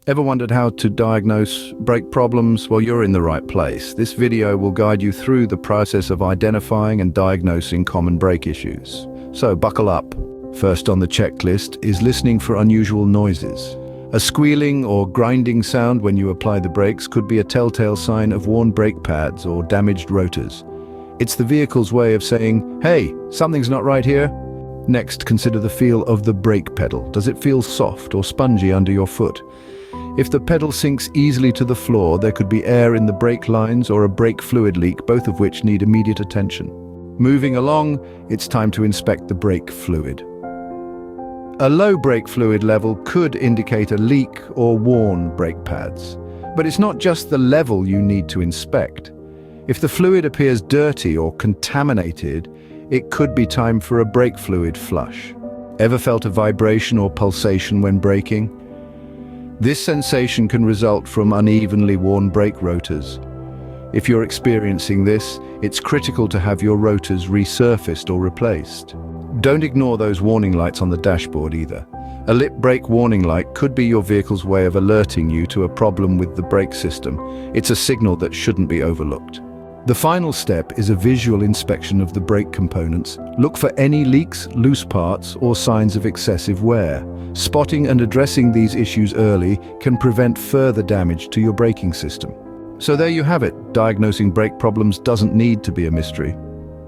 Ever wondered how to diagnose brake problems? Well, you're in the right place. This video will guide you through the process of identifying and diagnosing common brake issues. So buckle up. First on the checklist is listening for unusual noises. A squealing or grinding sound when you apply the brakes could be a telltale sign of worn brake pads or damaged rotors. It's the vehicle's way of saying, "Hey, something's not right here." Next, consider the feel of the brake pedal. Does it feel soft or spongy under your foot? If the pedal sinks easily to the floor, there could be air in the brake lines or a brake fluid leak, both of which need immediate attention. Moving along, it's time to inspect the brake fluid. A low brake fluid level could indicate a leak or worn brake pads. But it's not just the level you need to inspect. If the fluid appears dirty or contaminated, it could be time for a brake fluid flush. Ever felt a vibration or pulsation when braking? This sensation can result from unevenly worn brake rotors. If you're experiencing this, it's critical to have your rotors resurfaced or replaced. Don't ignore those warning lights on the dashboard either. A lit brake warning light could be your vehicle's way of alerting you to a problem with the brake system. It's a signal that shouldn't be overlooked. The final step is a visual inspection of the brake components. Look for any leaks, loose parts, or signs of excessive wear. Spotting and addressing these issues early can prevent further damage to your braking system. So there you have it. Diagnosing brake problems doesn't need to be a mystery.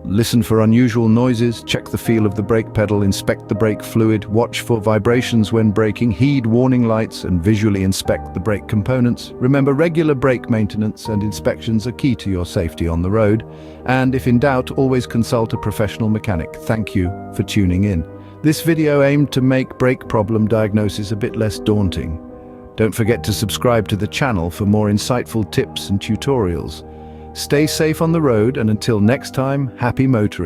Listen for unusual noises, check the feel of the brake pedal, inspect the brake fluid, watch for vibrations when braking, heed warning lights, and visually inspect the brake components. Remember, regular brake maintenance and inspections are key to your safety on the road. And if in doubt, always consult a professional mechanic. Thank you for tuning in. This video aimed to make brake problem diagnosis a bit less daunting. Don't forget to subscribe to the channel for more insightful tips and tutorials. Stay safe on the road, and until next time, happy motoring.